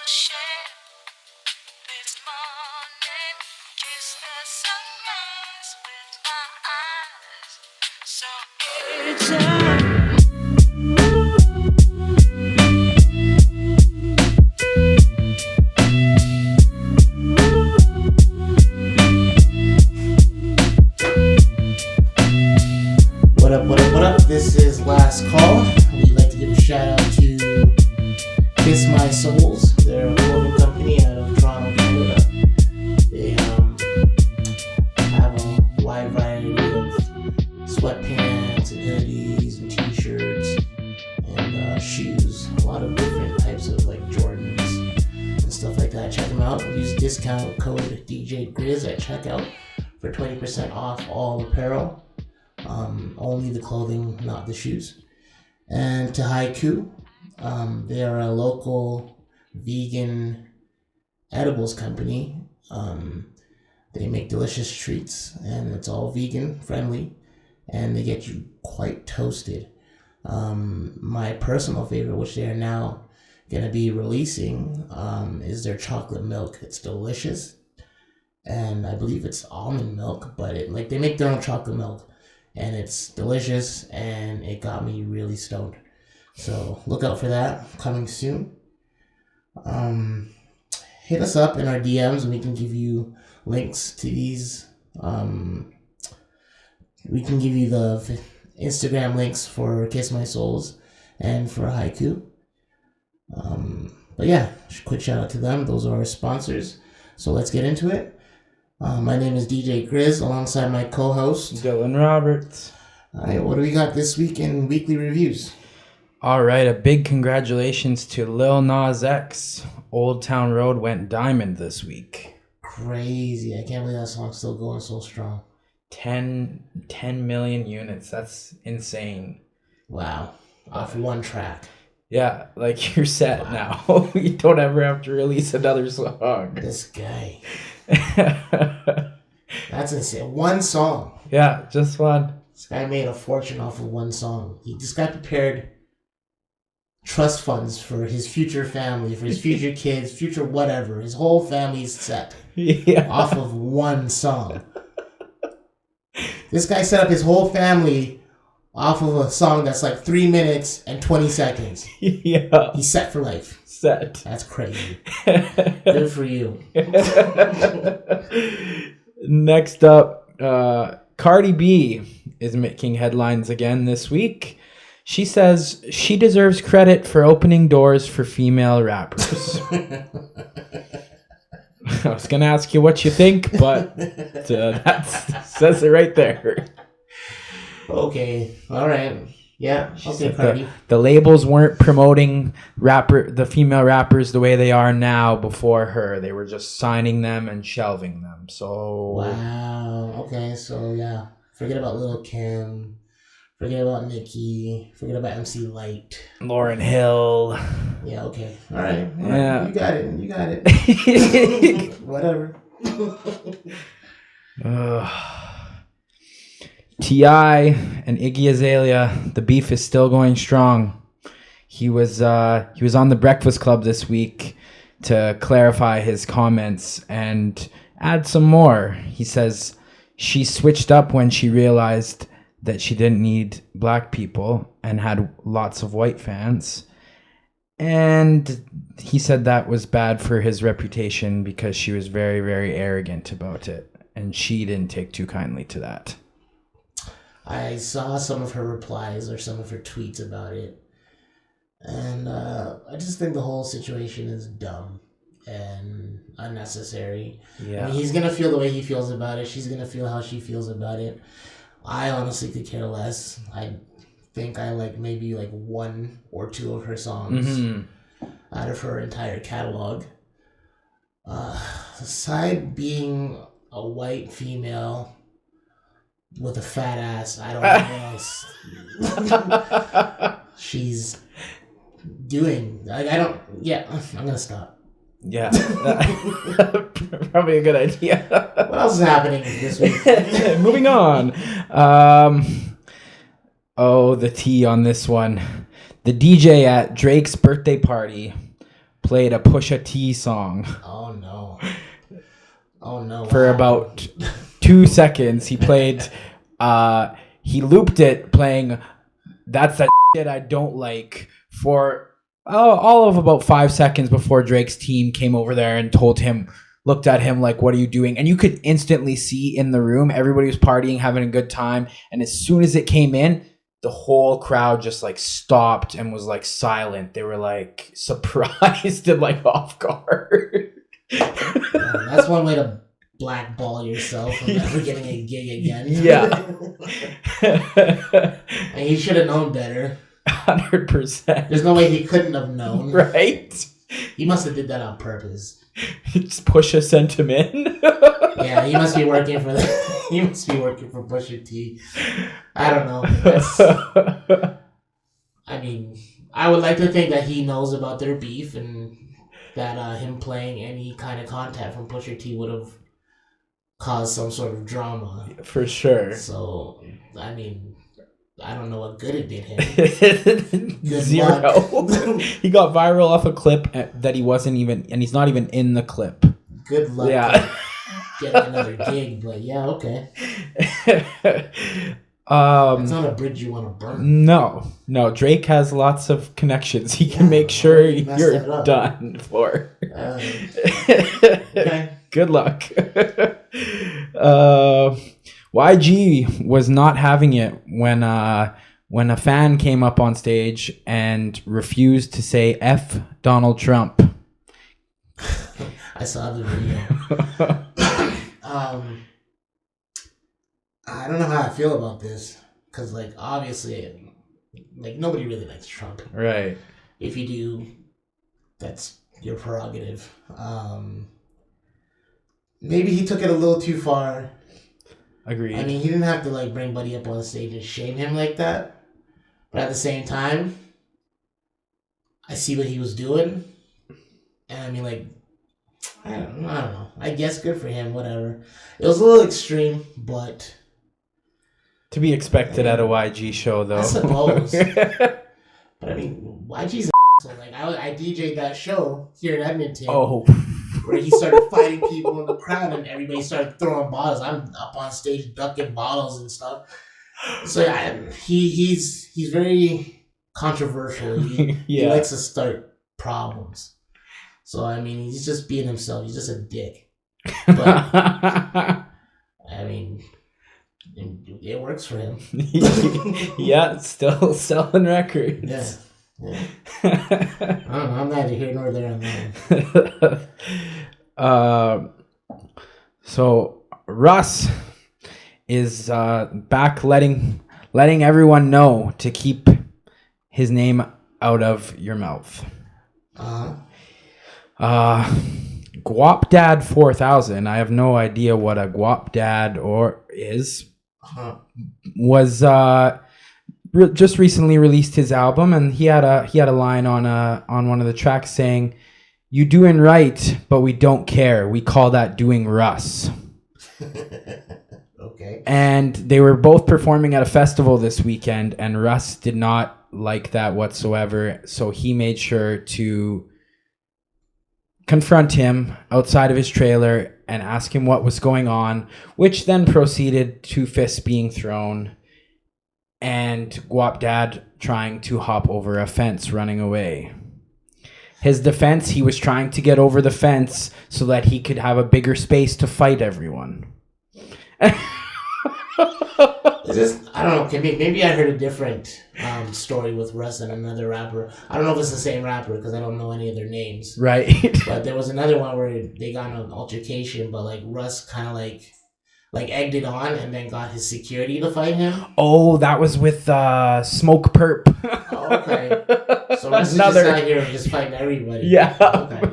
ship this morning, kiss the sunrise with my eyes. So it's What up? This is Last Call. We'd like to give a shout out to Kiss My Souls. They're a clothing company out of Toronto, Canada. They have a wide variety of sweatpants and hoodies and t-shirts and shoes. A lot of different types of like Jordans and stuff like that. Check them out. Use discount code DJ.Grizz at checkout for 20% off all apparel. Only the clothing, not the shoes. And to Haiku, they are a local vegan edibles company. They make delicious treats, and it's all vegan friendly, and they get you quite toasted. My personal favorite, which they are now going to be releasing, is their chocolate milk. It's delicious, and I believe it's almond milk, but they make their own chocolate milk. And it's delicious, and it got me really stoned. So look out for that coming soon. Hit us up in our DMs, and we can give you links to these. We can give you the Instagram links for Kiss My Souls and for Haiku. But yeah, quick shout out to them. Those are our sponsors. So let's get into it. My name is DJ.Grizz alongside my co-host Dylan Roberts. All right, what do we got this week in weekly reviews? All right, a big congratulations to Lil Nas X. Old Town Road went diamond this week. Crazy. I can't believe that song's still going so strong. 10 million units. That's insane. Wow. Off one track. Yeah, like you're set now. You don't ever have to release another song. This guy. That's insane. One song. Yeah, just one. This guy made a fortune off of one song. This guy prepared trust funds for his future family, for his future kids, future whatever. His whole family's set off of one song. This guy set up his whole family off of a song that's like 3 minutes and 20 seconds. Yeah. He's set for life. Set. That's crazy. Good for you. Next up, Cardi B is making headlines again this week. She says she deserves credit for opening doors for female rappers. I was going to ask you what you think, but that says it right there. Okay. All right. Yeah. Okay, Cardi. The labels weren't promoting the female rappers the way they are now before her. They were just signing them and shelving them. So wow. Okay. So yeah, forget about Lil Kim. Forget about Nicki. Forget about MC Light. Lauryn Hill. Yeah. Okay. All right. Yeah. You got it. Whatever. T.I. and Iggy Azalea, the beef is still going strong. He was on the Breakfast Club this week to clarify his comments and add some more. He says she switched up when she realized that she didn't need black people and had lots of white fans. And he said that was bad for his reputation because she was very, very arrogant about it. And she didn't take too kindly to that. I saw some of her replies or some of her tweets about it. And I just think the whole situation is dumb and unnecessary. Yeah. I mean, he's going to feel the way he feels about it. She's going to feel how she feels about it. I honestly could care less. I think I like maybe like one or two of her songs out of her entire catalog. Aside being a white female with a fat ass, I don't know what else she's doing. I'm gonna stop. Yeah. Probably a good idea. What else is happening this week? Moving on. The tea on this one. The DJ at Drake's birthday party played a Pusha T song. Oh no. Oh no. For about 2 seconds. He played, he looped it playing That's That Shit I Don't Like for all of about 5 seconds before Drake's team came over there and looked at him like, what are you doing? And you could instantly see in the room, everybody was partying, having a good time. And as soon as it came in, the whole crowd just like stopped and was like silent. They were like surprised and like off guard. That's one way to blackball yourself from never getting a gig again. Yeah. And he should have known better. 100%. There's no way he couldn't have known. Right? He must have did that on purpose. Just Pusha sent him in. Yeah, he must be working for He must be working for Pusha T. I don't know. I mean, I would like to think that he knows about their beef and that him playing any kind of contact from Pusha T would have caused some sort of drama. For sure. So, I mean, I don't know what good it did him. Zero. He got viral off a clip that he wasn't even, and he's not even in the clip. Good luck. Yeah. Getting another gig, but yeah, okay. It's not a bridge you want to burn. No. Drake has lots of connections. He can make sure you're done for. Okay. Good luck. YG was not having it when a fan came up on stage and refused to say F Donald Trump. I saw the video. I don't know how I feel about this because, like, obviously, like, nobody really likes Trump. Right. If you do, that's your prerogative. Maybe he took it a little too far. Agreed. I mean, he didn't have to, like, bring Buddy up on the stage and shame him like that. But at the same time, I see what he was doing. And I mean, like, I don't know. I guess good for him, whatever. It was a little extreme, but... To be expected at a YG show, though. I suppose. But I mean, YG's so like I DJ'd that show here in Edmonton. Oh. Where he started fighting people in the crowd and everybody started throwing bottles. I'm up on stage ducking bottles and stuff. So yeah, he's very controversial. He likes to start problems. So I mean, he's just being himself. He's just a dick. But I mean, it works for him. Yeah, still selling records. Yeah. I don't know. I'm neither here nor there on that. So Russ is back letting everyone know to keep his name out of your mouth. Guapdad 4000. I have no idea what a Guapdad is. Was just recently released his album, and he had a line on one of the tracks saying, "You doing right, but we don't care. We call that doing Russ." Okay. And they were both performing at a festival this weekend, and Russ did not like that whatsoever. So he made sure to confront him outside of his trailer and ask him what was going on, which then proceeded to fists being thrown and Guapdad trying to hop over a fence, running away. His defense, he was trying to get over the fence so that he could have a bigger space to fight everyone. I don't know. Maybe I heard a different story with Russ and another rapper. I don't know if it's the same rapper because I don't know any of their names. Right. But there was another one where they got in an altercation, but like Russ kind of like egged it on and then got his security to fight him. Oh, that was with Smoke Perp. Oh, okay. So Russ is just out here just fighting everybody. Yeah.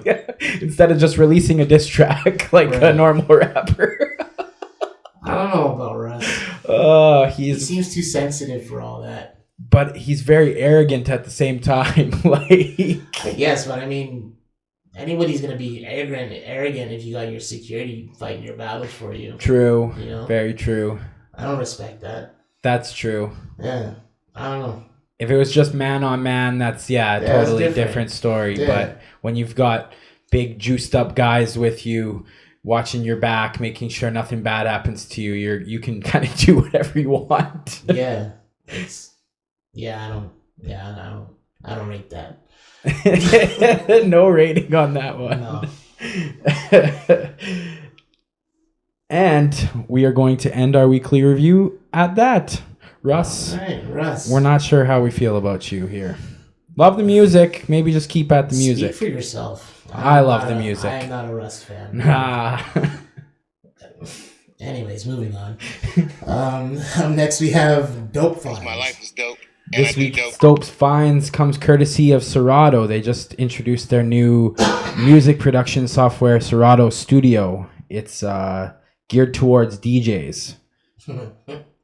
Okay. Instead of just releasing a diss track like a normal rapper. I don't know about Russ. He seems too sensitive for all that. But he's very arrogant at the same time. Yes, but I mean, anybody's gonna be arrogant if you got your security fighting your battles for you. True. You know? Very true. I don't respect that. That's true. Yeah. I don't know. If it was just man on man, that's totally different story. Yeah. But when you've got big juiced up guys with you, watching your back, making sure nothing bad happens to you, you can kind of do whatever you want. Yeah, I don't rate that. No rating on that one. No. And we are going to end our weekly review at that. Russ. All right, Russ. We're not sure how we feel about you here. Love the music. Maybe just keep at the music. Speak for yourself. I love the music. I'm not a Russ fan. Nah. Anyways, moving on. Next we have Dope Finds. My life is dope. This week's Dope Finds comes courtesy of Serato. They just introduced their new music production software, Serato Studio. It's geared towards DJs.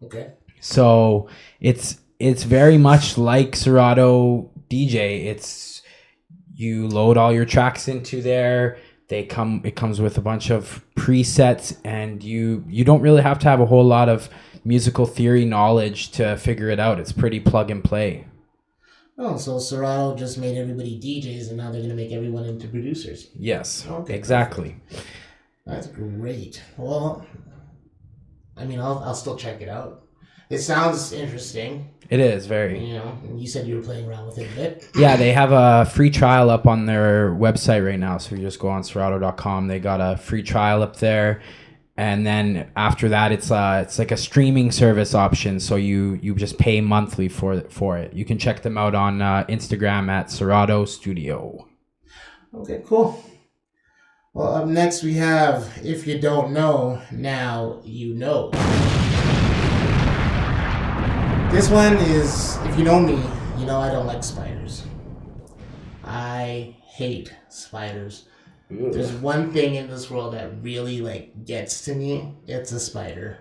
Okay. So it's very much like Serato DJ. It's you load all your tracks into there. It comes with a bunch of presets, and you don't really have to have a whole lot of musical theory knowledge to figure it out. It's pretty plug and play. Oh, so Serato just made everybody DJs, and now they're gonna make everyone into producers. Yes. Okay. Exactly. That's great. Well, I mean, I'll still check it out. It sounds interesting. It is very. You know, you said you were playing around with it a bit. Yeah, they have a free trial up on their website right now. So you just go on Serato.com. They got a free trial up there. And then after that, it's like a streaming service option. So you just pay monthly for it. You can check them out on Instagram at Serato Studio. Okay, cool. Well, up next we have If You Don't Know, Now You Know. This one is, if you know me, you know I don't like spiders. I hate spiders. Ugh. There's one thing in this world that really gets to me. It's a spider.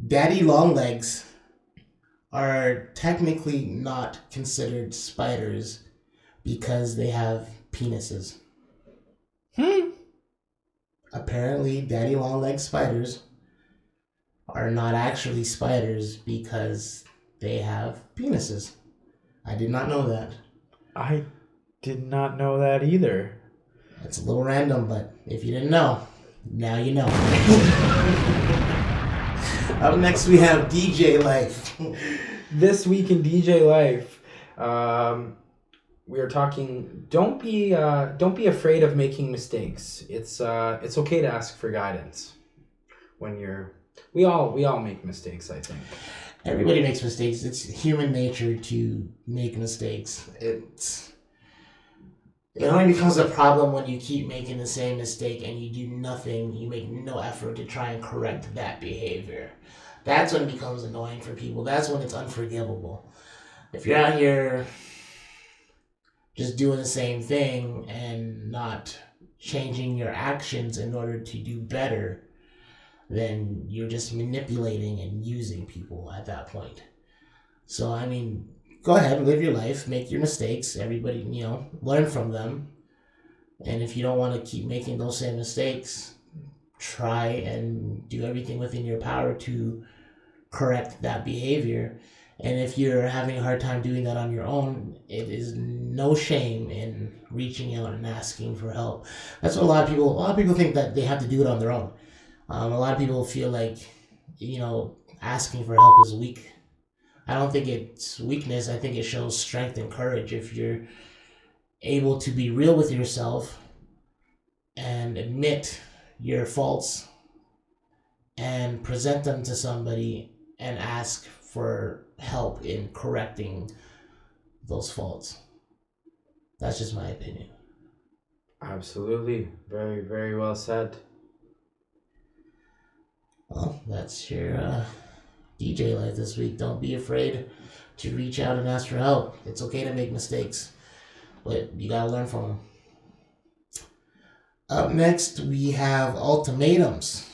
Daddy long legs are technically not considered spiders because they have penises. Apparently, daddy long leg spiders are not actually spiders because they have penises. I did not know that. I did not know that either. It's a little random, but if you didn't know, now you know. Up next we have DJ Life. This week in DJ Life, we are talking. Don't be afraid of making mistakes. It's okay to ask for guidance when you're. We all make mistakes, I think. Everybody makes mistakes. It's human nature to make mistakes. It only becomes a problem when you keep making the same mistake and you do nothing. You make no effort to try and correct that behavior. That's when it becomes annoying for people. That's when it's unforgivable. If you're out here just doing the same thing and not changing your actions in order to do better, then you're just manipulating and using people at that point. So, I mean, go ahead, live your life, make your mistakes. Everybody, learn from them. And if you don't want to keep making those same mistakes, try and do everything within your power to correct that behavior. And if you're having a hard time doing that on your own, it is no shame in reaching out and asking for help. That's what a lot of people think that they have to do it on their own. A lot of people feel like, asking for help is weak. I don't think it's weakness. I think it shows strength and courage if you're able to be real with yourself and admit your faults and present them to somebody and ask for help in correcting those faults. That's just my opinion. Absolutely. Very, very well said. Well, that's your DJ Life this week. Don't be afraid to reach out and ask for help. It's okay to make mistakes, but you gotta learn from them. Up next, we have Ultimatums.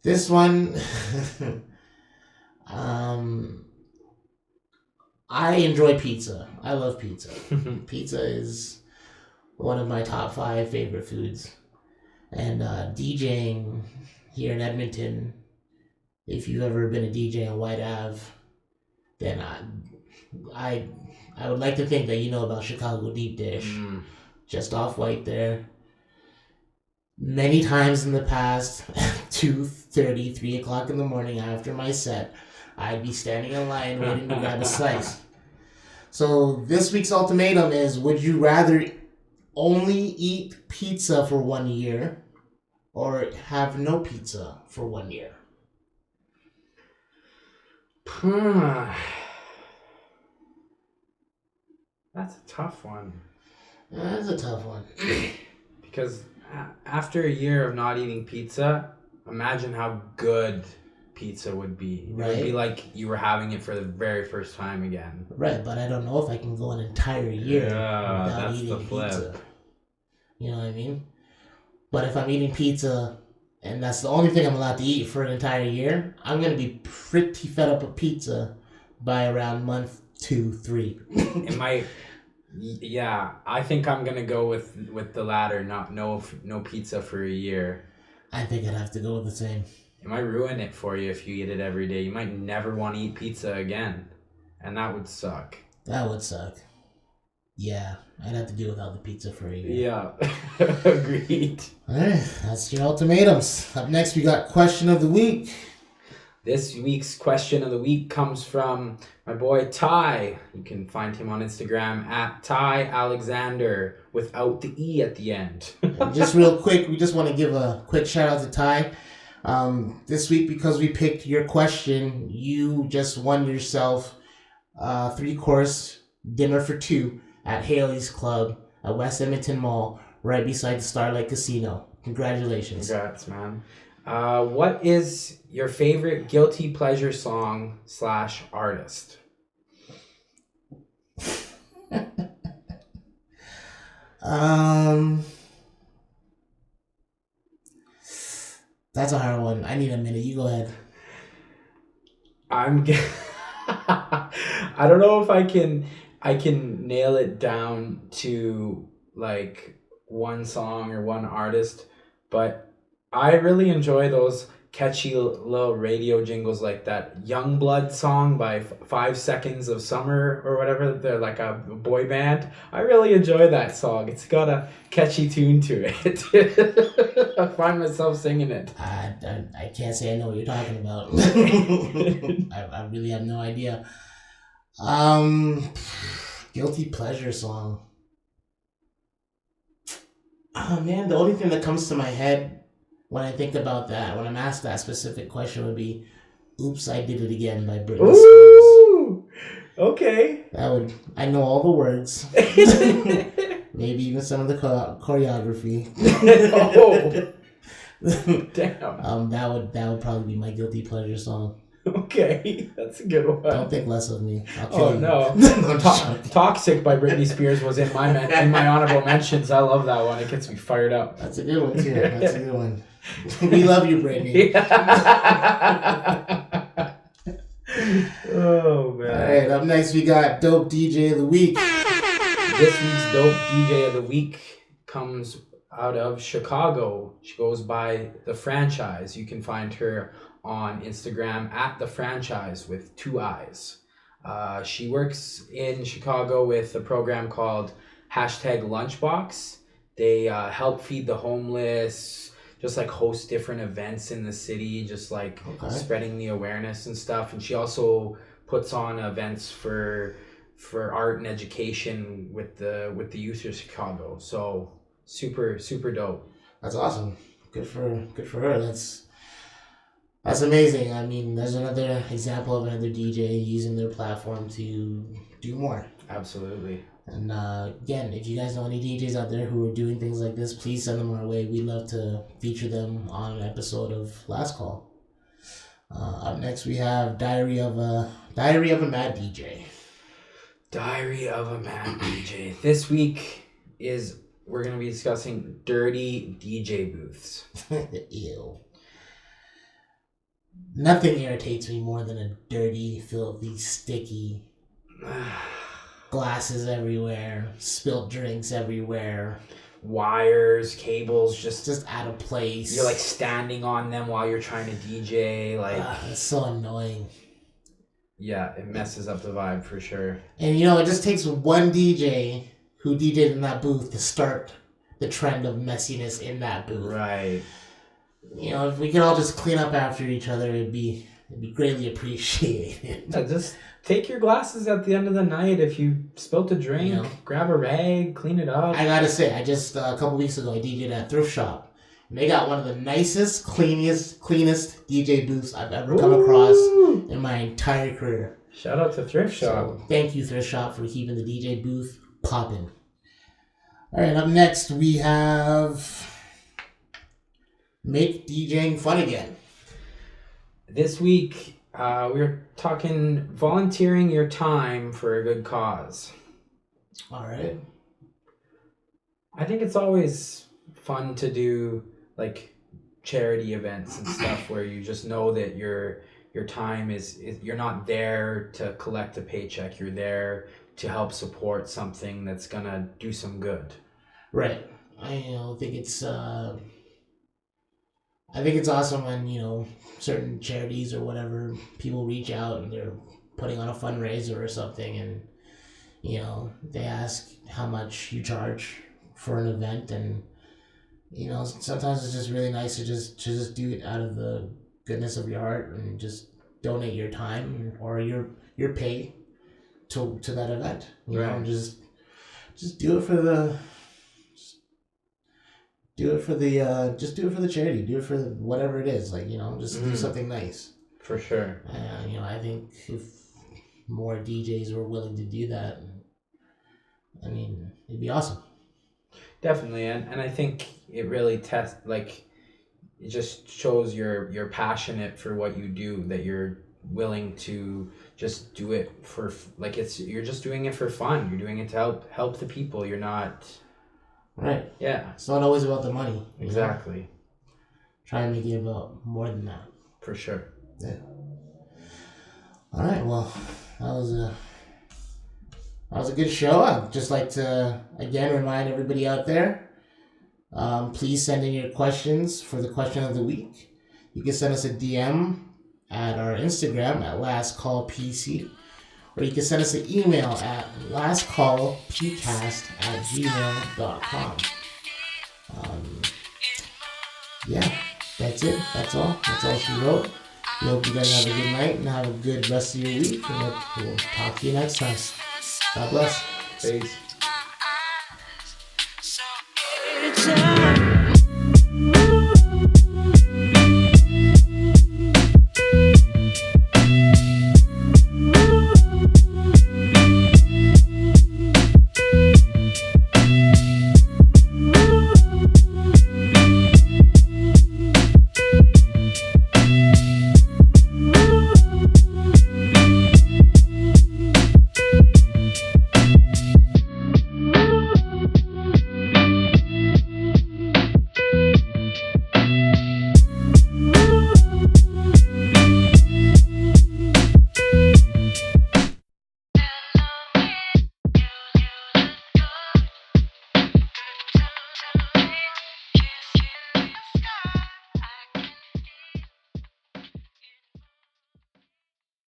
This one, I enjoy pizza. I love pizza. Pizza is one of my top 5 favorite foods. And DJing here in Edmonton if you've ever been a DJ on White Ave, then I would like to think that you know about Chicago Deep Dish. Just off White there. Many times in the past, 2:30, 3 o'clock in the morning after my set, I'd be standing in line waiting to grab a slice. So this week's ultimatum is, would you rather only eat pizza for 1 year or have no pizza for 1 year? That's a tough one. That's a tough one. Because after a year of not eating pizza, imagine how good pizza would be. Right. It would be like you were having it for the very first time again. Right, but I don't know if I can go an entire year without eating pizza. You know what I mean? But if I'm eating pizza and that's the only thing I'm allowed to eat for an entire year, I'm going to be pretty fed up with pizza by around month 2, 3. Yeah, I think I'm going to go with the latter, no pizza for a year. I think I'd have to go with the same. It might ruin it for you if you eat it every day. You might never want to eat pizza again. And that would suck. That would suck. Yeah, I'd have to deal without the pizza for a year. Yeah, agreed. Alright, that's your ultimatums. Up next, we got question of the week. This week's question of the week comes from my boy Ty. You can find him on Instagram at Ty Alexander without the E at the end. And just real quick, we just want to give a quick shout out to Ty. This week, because we picked your question, you just won yourself 3-course dinner for 2 at Haley's Club at West Edmonton Mall, right beside the Starlight Casino. Congratulations. Congrats, man. What is your favorite guilty pleasure song / artist? That's a hard one. I need a minute. You go ahead. I don't know if I can nail it down to like one song or one artist, but I really enjoy those catchy little radio jingles like that Youngblood song by 5 Seconds of Summer or whatever. They're like a boy band. I really enjoy that song. It's got a catchy tune to it. I find myself singing it. I can't say I know what you're talking about. I really have no idea. Guilty pleasure song. Oh man, the only thing that comes to my head when I think about that, when I'm asked that specific question, would be "Oops, I Did It Again" by Britney Spears. Okay. I know all the words. Maybe even some of the choreography. Oh. Damn. That would probably be my guilty pleasure song. Okay, that's a good one. Don't think less of me. I'll kill you. No. Toxic by Britney Spears was in my honorable mentions. I love that one. It gets me fired up. That's a good one too. That's a good one. We love you, Britney. Oh man. Alright, up next we got Dope DJ of the Week. This week's Dope DJ of the Week comes out of Chicago. She goes by The Franchise. You can find her on Instagram at The Franchise with 2 eyes. She works in Chicago with a program called #Lunchbox. They help feed the homeless, just like host different events in the city, just like spreading the awareness and stuff. And she also puts on events for art and education with the youth of Chicago. So super dope. That's awesome. Good for her. That's amazing. I mean, there's another example of another DJ using their platform to do more. Absolutely. And again, if you guys know any DJs out there who are doing things like this, please send them our way. We'd love to feature them on an episode of Last Call. Up next, we have Diary of a Mad DJ. Diary of a Mad DJ. This week we're going to be discussing dirty DJ booths. Ew. Nothing irritates me more than a dirty, filthy, sticky, glasses everywhere, spilt drinks everywhere. wires, cables, just out of place. You're like standing on them while you're trying to DJ. Like it's so annoying. Yeah, it messes up the vibe for sure. And it just takes one DJ who DJ'd in that booth to start the trend of messiness in that booth. Right. If we could all just clean up after each other, it'd be greatly appreciated. Yeah, just take your glasses at the end of the night. If you spilt a drink, grab a rag, clean it up. I gotta say, I just a couple weeks ago I DJ'd at a thrift shop. And they got one of the nicest, cleanest DJ booths I've ever come across in my entire career. Shout out to Thrift Shop. So, thank you, Thrift Shop, for keeping the DJ booth popping. All right, up next we have Make DJing Fun Again. This week, we're talking volunteering your time for a good cause. All right. I think it's always fun to do like charity events and stuff where you just know that your time is you're not there to collect a paycheck. You're there to help support something that's gonna do some good. Right. I think it's awesome when certain charities or whatever people reach out and they're putting on a fundraiser or something, and they ask how much you charge for an event, and sometimes it's just really nice to just do it out of the goodness of your heart and just donate your time or your pay to that event. Right. Just do it for the charity. Do it for whatever it is. Just do something nice. For sure. I think if more DJs were willing to do that, it'd be awesome. Definitely, and I think it really it just shows you're passionate for what you do, that you're willing to just do it for you're just doing it for fun. You're doing it to help the people. You're not. Right. Yeah. It's not always about the money. Exactly. Try and make it about more than that. For sure. Yeah. All right. Well, that was a good show. I'd just like to again remind everybody out there. Please send in your questions for the question of the week. You can send us a DM at our Instagram at lastcallpc. Or you can send us an email at lastcallpcast@gmail.com. Yeah, that's it. That's all she wrote. We hope you guys have a good night and have a good rest of your week. And we'll talk to you next time. God bless. Peace. So